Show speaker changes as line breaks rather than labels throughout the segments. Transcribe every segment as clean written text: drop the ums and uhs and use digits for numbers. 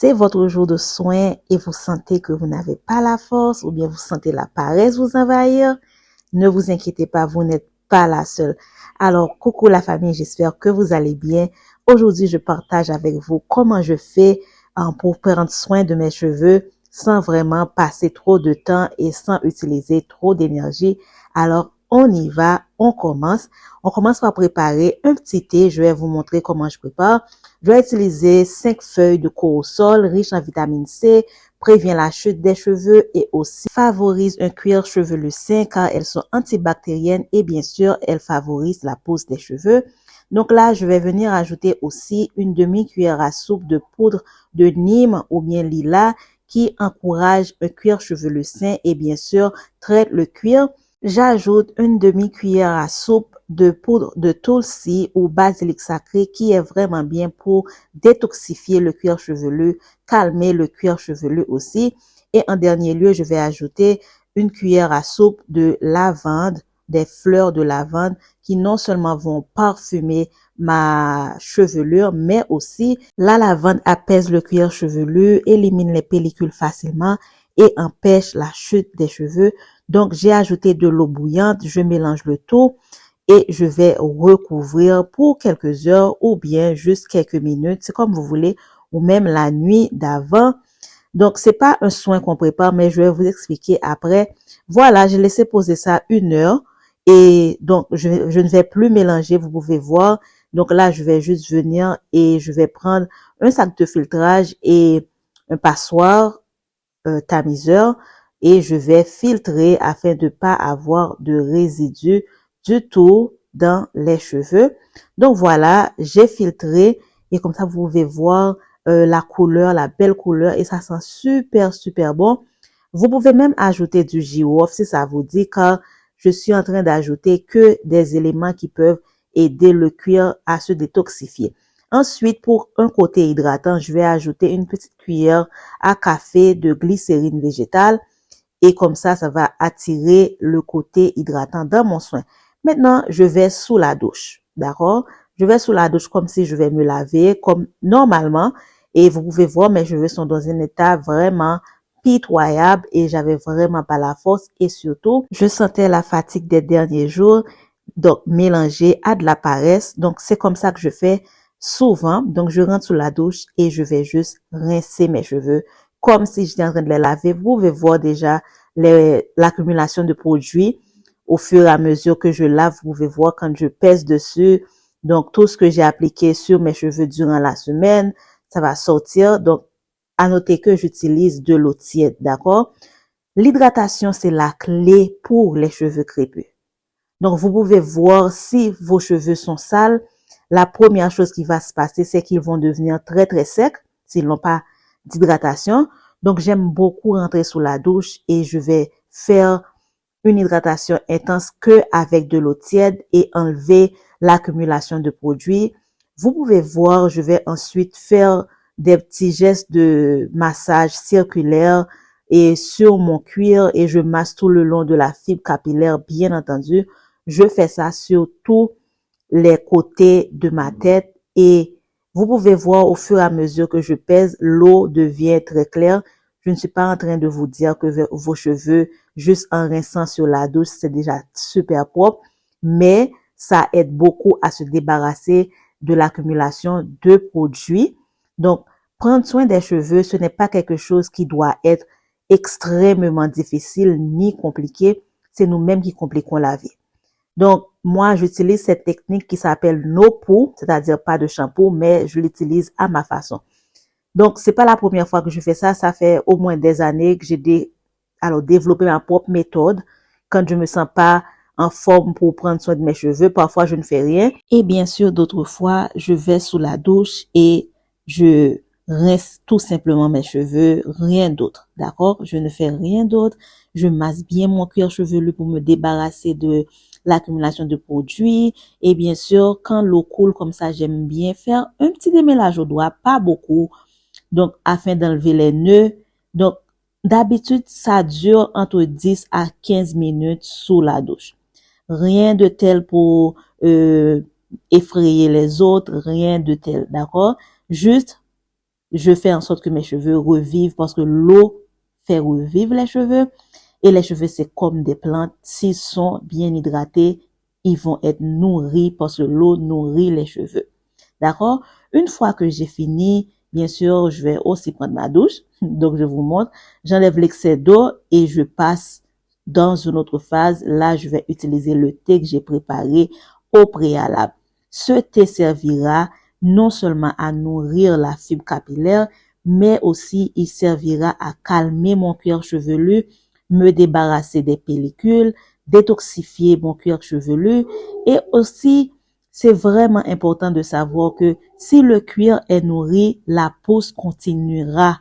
c'est votre jour de soin et vous sentez que vous n'avez pas la force ou bien vous sentez la paresse vous envahir, ne vous inquiétez pas, vous n'êtes pas la seule. Alors, coucou la famille, j'espère que vous allez bien. Aujourd'hui, je partage avec vous comment je fais pour prendre soin de mes cheveux sans vraiment passer trop de temps et sans utiliser trop d'énergie. Alors, on y va, on commence. On commence par préparer un petit thé. Je vais vous montrer comment je prépare. Je vais utiliser 5 feuilles de corosol riches en vitamine C, prévient la chute des cheveux et aussi favorise un cuir chevelu sain car elles sont antibactériennes et bien sûr, elles favorisent la pousse des cheveux. Donc là, je vais venir ajouter aussi une demi-cuillère à soupe de poudre de Nîmes ou bien lilas qui encourage un cuir chevelu sain et bien sûr, traite le cuir. J'ajoute une demi-cuillère à soupe de poudre de tulsi ou basilic sacré qui est vraiment bien pour détoxifier le cuir chevelu, calmer le cuir chevelu aussi. Et en dernier lieu, je vais ajouter une cuillère à soupe de lavande, des fleurs de lavande qui non seulement vont parfumer ma chevelure, mais aussi la lavande apaise le cuir chevelu, élimine les pellicules facilement et empêche la chute des cheveux. Donc, j'ai ajouté de l'eau bouillante, je mélange le tout et je vais recouvrir pour quelques heures ou bien juste quelques minutes, c'est comme vous voulez, ou même la nuit d'avant. Donc, c'est pas un soin qu'on prépare, mais je vais vous expliquer après. Voilà, j'ai laissé poser ça 1 heure et donc, je ne vais plus mélanger, vous pouvez voir. Donc là, je vais juste venir et je vais prendre un sac de filtrage et un passoire tamiseur et je vais filtrer afin de pas avoir de résidus du tout dans les cheveux. Donc voilà, j'ai filtré et comme ça vous pouvez voir la couleur, la belle couleur et ça sent super super bon. Vous pouvez même ajouter du girofle si ça vous dit car je suis en train d'ajouter que des éléments qui peuvent aider le cuir à se détoxifier. Ensuite, pour un côté hydratant, je vais ajouter une petite cuillère à café de glycérine végétale et comme ça va attirer le côté hydratant dans mon soin. Maintenant, je vais sous la douche, d'accord? Je vais sous la douche comme si je vais me laver comme normalement et vous pouvez voir mes cheveux sont dans un état vraiment pitoyable et j'avais vraiment pas la force et surtout, je sentais la fatigue des derniers jours, donc mélangée à de la paresse. Donc, c'est comme ça que je fais souvent. Donc, je rentre sous la douche et je vais juste rincer mes cheveux comme si j'étais en train de les laver. Vous pouvez voir déjà l'accumulation de produits au fur et à mesure que je lave. Vous pouvez voir quand je pèse dessus. Donc, tout ce que j'ai appliqué sur mes cheveux durant la semaine, ça va sortir. Donc, à noter que j'utilise de l'eau tiède, d'accord? L'hydratation, c'est la clé pour les cheveux crépus. Donc, vous pouvez voir si vos cheveux sont sales. La première chose qui va se passer, c'est qu'ils vont devenir très, très secs s'ils n'ont pas d'hydratation. Donc, j'aime beaucoup rentrer sous la douche et je vais faire une hydratation intense que avec de l'eau tiède et enlever l'accumulation de produits. Vous pouvez voir, je vais ensuite faire des petits gestes de massage circulaire et sur mon cuir et je masse tout le long de la fibre capillaire, bien entendu. Je fais ça sur tous les côtés de ma tête et vous pouvez voir au fur et à mesure que je pèse, l'eau devient très claire. Je ne suis pas en train de vous dire que vos cheveux, juste en rinçant sur la douche, c'est déjà super propre, mais ça aide beaucoup à se débarrasser de l'accumulation de produits. Donc, prendre soin des cheveux, ce n'est pas quelque chose qui doit être extrêmement difficile ni compliqué. C'est nous-mêmes qui compliquons la vie. Donc, moi, j'utilise cette technique qui s'appelle no poo, c'est-à-dire pas de shampoo, mais je l'utilise à ma façon. Donc, c'est pas la première fois que je fais ça. Ça fait au moins des années que j'ai développé ma propre méthode. Quand je me sens pas en forme pour prendre soin de mes cheveux, parfois je ne fais rien. Et bien sûr, d'autres fois, je vais sous la douche et je rince tout simplement mes cheveux, rien d'autre. D'accord? Je ne fais rien d'autre. Je masse bien mon cuir chevelu pour me débarrasser de l'accumulation de produits. Et bien sûr, quand l'eau coule comme ça, j'aime bien faire un petit démêlage au doigt, pas beaucoup. Donc, afin d'enlever les nœuds. Donc, d'habitude, ça dure entre 10 à 15 minutes sous la douche. Rien de tel pour effrayer les autres, rien de tel, d'accord? Juste je fais en sorte que mes cheveux revivent parce que l'eau fait revivre les cheveux. Et les cheveux, c'est comme des plantes. S'ils sont bien hydratés, ils vont être nourris parce que l'eau nourrit les cheveux. D'accord? Une fois que j'ai fini, bien sûr, je vais aussi prendre ma douche. Donc, je vous montre. J'enlève l'excès d'eau et je passe dans une autre phase. Là, je vais utiliser le thé que j'ai préparé au préalable. Ce thé servira non seulement à nourrir la fibre capillaire, mais aussi il servira à calmer mon cuir chevelu, me débarrasser des pellicules, détoxifier mon cuir chevelu et aussi c'est vraiment important de savoir que si le cuir est nourri, la pose continuera.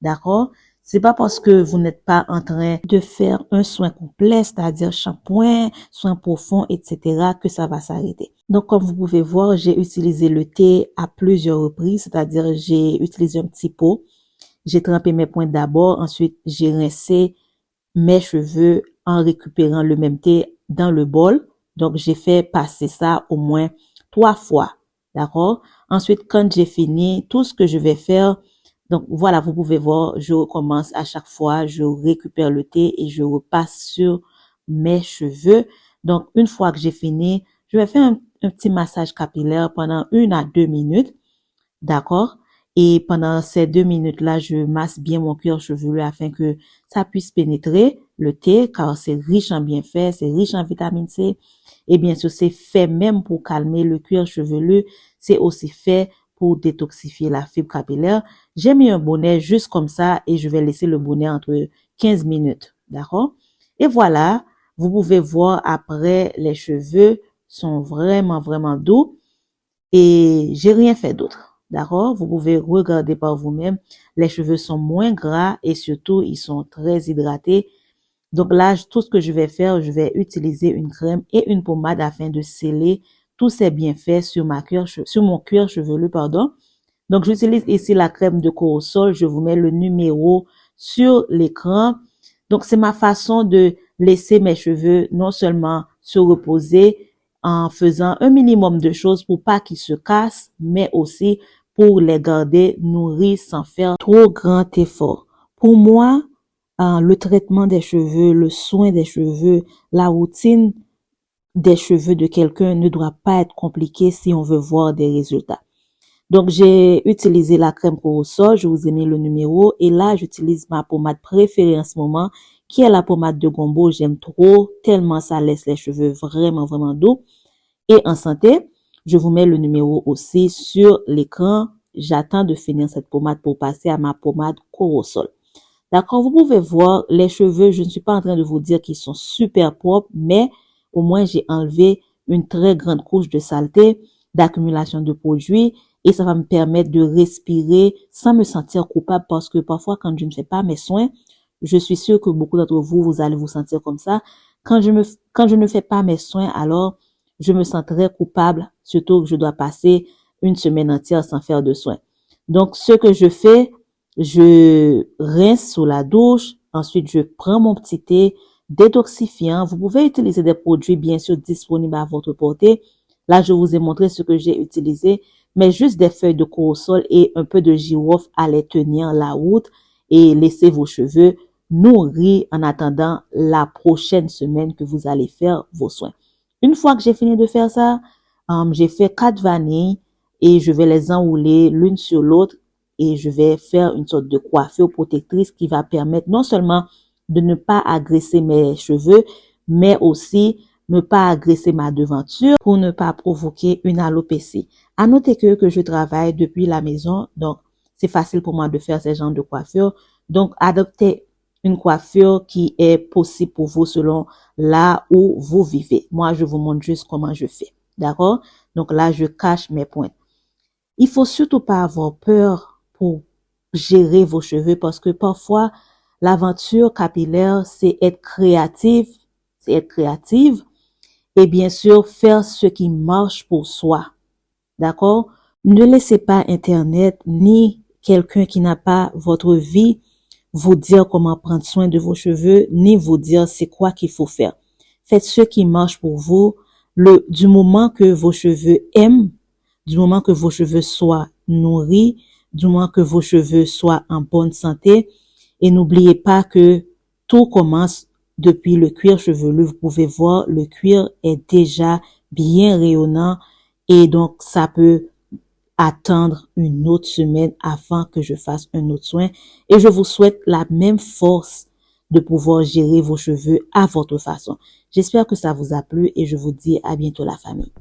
D'accord? C'est pas parce que vous n'êtes pas en train de faire un soin complet, c'est-à-dire shampoing, soin profond, etc., que ça va s'arrêter. Donc, comme vous pouvez voir, j'ai utilisé le thé à plusieurs reprises, c'est-à-dire j'ai utilisé un petit pot. J'ai trempé mes pointes d'abord, ensuite j'ai rincé mes cheveux en récupérant le même thé dans le bol. Donc, j'ai fait passer ça au moins 3 fois. D'accord? Ensuite, quand j'ai fini, tout ce que je vais faire, donc voilà, vous pouvez voir, je recommence à chaque fois, je récupère le thé et je repasse sur mes cheveux. Donc, une fois que j'ai fini, je vais faire un petit massage capillaire pendant 1 à 2 minutes. D'accord? Et pendant ces 2 minutes-là, je masse bien mon cuir chevelu afin que ça puisse pénétrer le thé, car c'est riche en bienfaits, c'est riche en vitamine C. Et bien sûr, c'est fait même pour calmer le cuir chevelu. C'est aussi fait pour détoxifier la fibre capillaire. J'ai mis un bonnet juste comme ça et je vais laisser le bonnet entre 15 minutes. D'accord? Et voilà, vous pouvez voir après, les cheveux sont vraiment, vraiment doux et j'ai rien fait d'autre. D'accord? Vous pouvez regarder par vous-même. Les cheveux sont moins gras et surtout, ils sont très hydratés. Donc là, tout ce que je vais faire, je vais utiliser une crème et une pommade afin de sceller tous ces bienfaits sur mon cuir chevelu, pardon. Donc, j'utilise ici la crème de Corosol. Je vous mets le numéro sur l'écran. Donc, c'est ma façon de laisser mes cheveux non seulement se reposer en faisant un minimum de choses pour pas qu'ils se cassent, mais aussi pour les garder nourris sans faire trop grand effort. Pour moi, le traitement des cheveux, le soin des cheveux, la routine des cheveux de quelqu'un ne doit pas être compliqué si on veut voir des résultats. Donc, j'ai utilisé la crème Corosol, je vous ai mis le numéro, et là, j'utilise ma pommade préférée en ce moment, qui est la pommade de Gombo. J'aime trop, tellement ça laisse les cheveux vraiment, vraiment doux. Et en santé, je vous mets le numéro aussi sur l'écran. J'attends de finir cette pommade pour passer à ma pommade Corosol. D'accord, vous pouvez voir les cheveux, je ne suis pas en train de vous dire qu'ils sont super propres, mais au moins j'ai enlevé une très grande couche de saleté, d'accumulation de produits, et ça va me permettre de respirer sans me sentir coupable parce que parfois quand je ne fais pas mes soins, je suis sûre que beaucoup d'entre vous, vous allez vous sentir comme ça. Quand je ne fais pas mes soins, alors je me sens très coupable, surtout que je dois passer une semaine entière sans faire de soins. Donc, ce que je fais, je rince sous la douche, ensuite je prends mon petit thé détoxifiant. Vous pouvez utiliser des produits bien sûr disponibles à votre portée. Là, je vous ai montré ce que j'ai utilisé, mais juste des feuilles de corosol et un peu de girofle allaient tenir la route et laisser vos cheveux nourris en attendant la prochaine semaine que vous allez faire vos soins. Une fois que j'ai fini de faire ça, j'ai fait 4 vanilles et je vais les enrouler l'une sur l'autre et je vais faire une sorte de coiffure protectrice qui va permettre non seulement de ne pas agresser mes cheveux, mais aussi ne pas agresser ma devanture pour ne pas provoquer une alopécie. À noter que je travaille depuis la maison, donc c'est facile pour moi de faire ce genre de coiffure. Donc, adoptez une coiffure qui est possible pour vous selon là où vous vivez. Moi, je vous montre juste comment je fais. D'accord? Donc là, je cache mes pointes. Il faut surtout pas avoir peur pour gérer vos cheveux parce que parfois, l'aventure capillaire, c'est être créative, et bien sûr, faire ce qui marche pour soi. D'accord? Ne laissez pas Internet ni quelqu'un qui n'a pas votre vie vous dire comment prendre soin de vos cheveux, ni vous dire c'est quoi qu'il faut faire. Faites ce qui marche pour vous. Du moment que vos cheveux aiment, du moment que vos cheveux soient nourris, du moins que vos cheveux soient en bonne santé. Et n'oubliez pas que tout commence depuis le cuir chevelu. Vous pouvez voir, le cuir est déjà bien rayonnant et donc ça peut attendre une autre semaine avant que je fasse un autre soin. Et je vous souhaite la même force de pouvoir gérer vos cheveux à votre façon. J'espère que ça vous a plu et je vous dis à bientôt la famille.